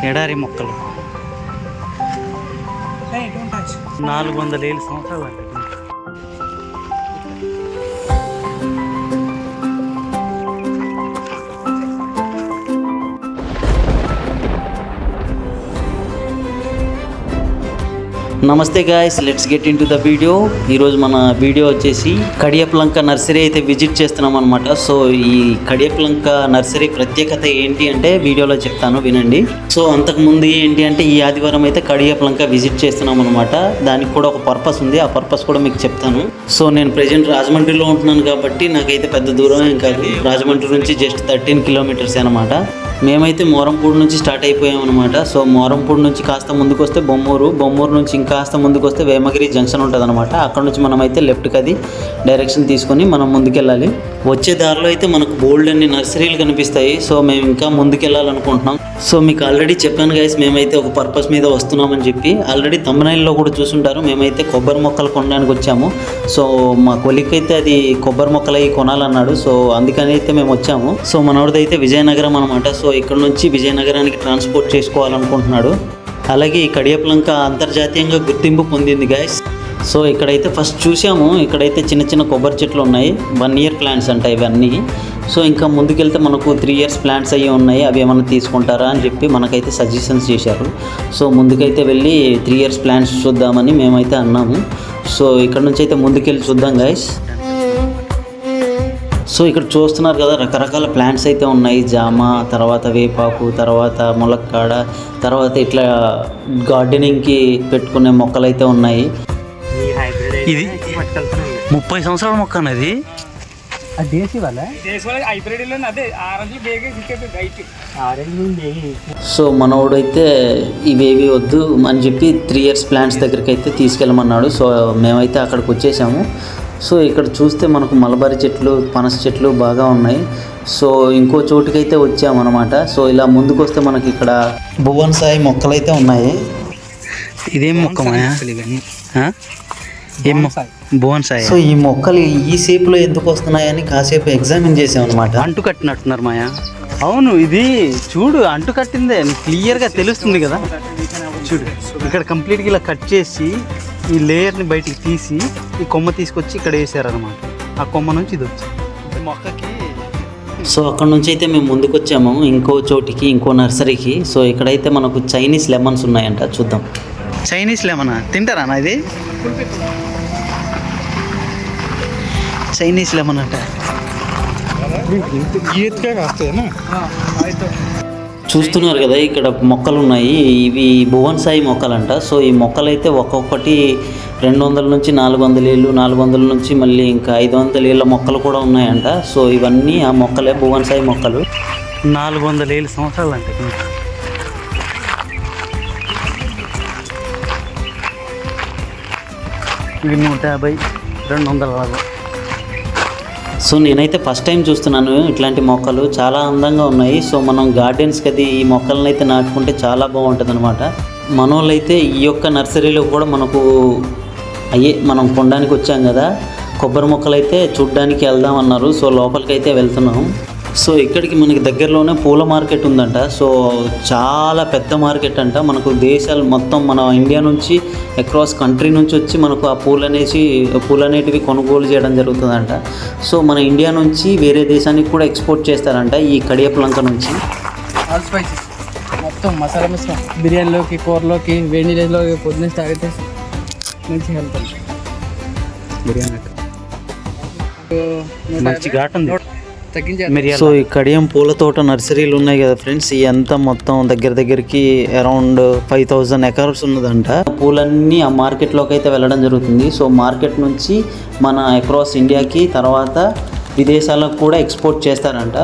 ఎడారి మొక్కలు 400 సంవత్సరాలు అండి. నమస్తే guys, let's get in to the video. ఈరోజు మన వీడియో వచ్చేసి కడియప్లంక నర్సరీ అయితే విజిట్ చేస్తున్నాం అనమాట. సో ఈ కడియప్లంక నర్సరీ ప్రత్యేకత ఏంటి అంటే వీడియోలో చెప్తాను, వినండి. సో అంతకుముందు ఏంటి అంటే ఈ ఆదివారం అయితే కడియప్లంక విజిట్ చేస్తున్నాం అనమాట. దానికి కూడా ఒక పర్పస్ ఉంది, ఆ పర్పస్ కూడా మీకు చెప్తాను. సో నేను ప్రెజెంట్ రాజమండ్రిలో ఉంటున్నాను కాబట్టి నాకైతే పెద్ద దూరం ఏం కాదు. రాజమండ్రి నుంచి జస్ట్ 13 కిలోమీటర్స్ అనమాట. మేమైతే మోరంపూడి నుంచి స్టార్ట్ అయిపోయాం అనమాట. సో మోరంపూడి నుంచి కాస్త ముందుకు వస్తే బొమ్మూరు నుంచి ఇంకాస్త ముందుకు వస్తే వేమగిరి జంక్షన్ ఉంటుంది అనమాట. అక్కడ నుంచి మనం అయితే లెఫ్ట్కి అది డైరెక్షన్ తీసుకొని మనం ముందుకెళ్ళాలి. వచ్చే దారిలో అయితే మనకు బోల్డ్ అన్ని నర్సరీలు కనిపిస్తాయి. సో మేము ఇంకా ముందుకెళ్ళాలనుకుంటున్నాం. సో మీకు ఆల్రెడీ చెప్పాను గైస్, మేమైతే ఒక పర్పస్ మీద వస్తున్నామని చెప్పి. ఆల్రెడీ థంబ్నెయిల్లో కూడా చూసుంటారు. మేమైతే కొబ్బరి మొక్కలు కొనడానికి వచ్చాము. సో మా కొలిక్ అయితే అది కొబ్బరి మొక్కలు అవి కొనాలన్నాడు. సో అందుకని అయితే మేము వచ్చాము. సో మనోడిదైతే విజయనగరం అనమాట. సో ఇక్కడ నుంచి విజయనగరానికి ట్రాన్స్పోర్ట్ చేసుకోవాలనుకుంటున్నాడు. అలాగే ఈ కడియప్లంక అంతర్జాతీయంగా గుర్తింపు పొందింది గైస్. సో ఇక్కడైతే ఫస్ట్ చూసాము, ఇక్కడైతే చిన్న చిన్న కొబ్బరి చెట్లు ఉన్నాయి. 1 year ప్లాంట్స్ అంట ఇవన్నీ. సో ఇంకా ముందుకెళ్తే మనకు 3 years ప్లాంట్స్ అయ్యి ఉన్నాయి, అవి ఏమైనా తీసుకుంటారా అని చెప్పి మనకైతే సజెషన్స్ చేశారు. సో ముందుకైతే వెళ్ళి 3 years ప్లాంట్స్ చూద్దామని మేమైతే అన్నాము. సో ఇక్కడ నుంచి అయితే ముందుకెళ్ళి చూద్దాం గైస్. సో ఇక్కడ చూస్తున్నారు కదా, రకరకాల ప్లాంట్స్ అయితే ఉన్నాయి. జామ, తర్వాత వేపాకు, తర్వాత ములక్కాడ, తర్వాత ఇట్లా గార్డెనింగ్కి పెట్టుకునే మొక్కలు అయితే ఉన్నాయి. ఇది 30 సంవత్సరాల మొక్క అనేది. సో మనోడైతే ఇవేవి వద్దు అని చెప్పి 3 years ప్లాంట్స్ దగ్గరికి అయితే తీసుకెళ్ళమన్నాడు. సో మేమైతే అక్కడికి వచ్చేసాము. సో ఇక్కడ చూస్తే మనకు మలబారి చెట్లు, పనస చెట్లు బాగా ఉన్నాయి. సో ఇంకో చోటుకైతే వచ్చామన్నమాట. సో ఇలా ముందుకు వస్తే మనకి ఇక్కడ భువన్ సాయి మొక్కలు అయితే ఉన్నాయి. ఇదేం మొక్క మాయా? ఏం భువన్ సాయి. సో ఈ మొక్కలు ఈ షేప్లో ఎందుకు వస్తున్నాయని కాసేపు ఎగ్జామిన్ చేసాం అనమాట. అంటు కట్టినట్టున్నారు మాయా. అవును, ఇది చూడు అంటు కట్టిందే, క్లియర్గా తెలుస్తుంది కదా. చూడు ఇక్కడ కంప్లీట్గా ఇలా కట్ చేసి ఈ లేయర్ని బయటికి తీసి ఈ కొమ్మ తీసుకొచ్చి ఇక్కడ వేసారనమాట. ఆ కొమ్మ నుంచి ఇది వచ్చింది మొక్కకి. సో అక్కడ నుంచి అయితే మేము ముందుకు వచ్చాము ఇంకో చోటికి, ఇంకో నర్సరీకి. సో ఇక్కడైతే మనకు చైనీస్ లెమన్స్ ఉన్నాయంట, చూద్దాం. చైనీస్ లెమనా తింటారా అన్న? ఇది చైనీస్ లెమన్ అంట. చూస్తున్నారు కదా ఇక్కడ మొక్కలు ఉన్నాయి. ఇవి భువన్ సాయి మొక్కలంట. సో ఈ మొక్కలు అయితే ఒక్కొక్కటి 200 నుంచి 400 ఏళ్ళు, 400 నుంచి మళ్ళీ ఇంకా 500 ఏళ్ళ మొక్కలు కూడా ఉన్నాయంట. సో ఇవన్నీ ఆ మొక్కలే, భువన్ సాయి మొక్కలు. 400 ఏళ్ళ సంవత్సరాలు అంట. ఇవి 150, 200 లాగా. సో నేనైతే ఫస్ట్ టైం చూస్తున్నాను ఇట్లాంటి మొక్కలు, చాలా అందంగా ఉన్నాయి. సో మనం గార్డెన్స్కి అది ఈ మొక్కలను అయితే నాటుకుంటే చాలా బాగుంటుంది అనమాట. మన వాళ్ళైతే ఈ యొక్క నర్సరీలో కూడా మనకు మనం కొనడానికి వచ్చాం కదా, కొబ్బరి మొక్కలు అయితే చూడ్డానికి వెళ్దామన్నారు. సో లోపలికి అయితే వెళ్తున్నాం. సో ఇక్కడికి మనకి దగ్గరలోనే పూల మార్కెట్ ఉందంట. సో చాలా పెద్ద మార్కెట్ అంట. మనకు దేశాలు మొత్తం, మన ఇండియా నుంచి అక్రాస్ కంట్రీ నుంచి వచ్చి మనకు ఆ పూలు అనేటివి కొనుగోలు చేయడం జరుగుతుందంట. సో మన ఇండియా నుంచి వేరే దేశానికి కూడా ఎక్స్పోర్ట్ చేస్తారంట ఈ కడియప్లంక నుంచి. ఆల్ స్పైసెస్ మొత్తం మసాలా మిశ్రమం, బిర్యానీలోకి, కూరలోకి, వేడి నీళ్ళలోకి పొద్దున్న తాగితే మంచి హెల్త్. బిర్యానీ మంచి ఘాట్ ఉంది. సో ఈ కడియం పూల తోట నర్సరీలు ఉన్నాయి కదా ఫ్రెండ్స్, ఇదంతా మొత్తం దగ్గరికి అరౌండ్ 5000 acres ఉన్నదంట. పూలన్నీ ఆ మార్కెట్లోకి అయితే వెళ్ళడం జరుగుతుంది. సో మార్కెట్ నుంచి మన అక్రాస్ ఇండియాకి, తర్వాత విదేశాలకు కూడా ఎక్స్పోర్ట్ చేస్తారంట.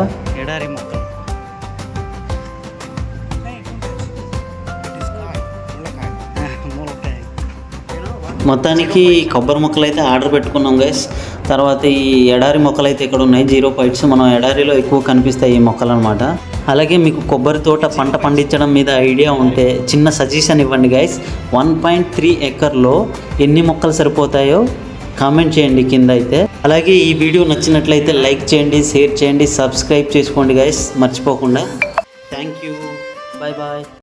ఎడారి మొక్కలు మొత్తానికి కొబ్బరి మొక్కలు అయితే ఆర్డర్ పెట్టుకున్నాం గైస్. తర్వాత ఈ ఎడారి మొక్కలు అయితే ఇక్కడ ఉన్నాయి, 0 points. మనం ఎడారిలో ఎక్కువ కనిపిస్తాయి ఈ మొక్కలు అనమాట. అలాగే మీకు కొబ్బరి తోట పంట పండించడం మీద ఐడియా ఉంటే చిన్న సజెషన్ ఇవ్వండి గైస్. 1.3 acre ఎన్ని మొక్కలు సరిపోతాయో కామెంట్ చేయండి కింద అయితే. అలాగే ఈ వీడియో నచ్చినట్లయితే లైక్ చేయండి, షేర్ చేయండి, సబ్స్క్రైబ్ చేసుకోండి గైస్ మర్చిపోకుండా. Thank you, bye bye.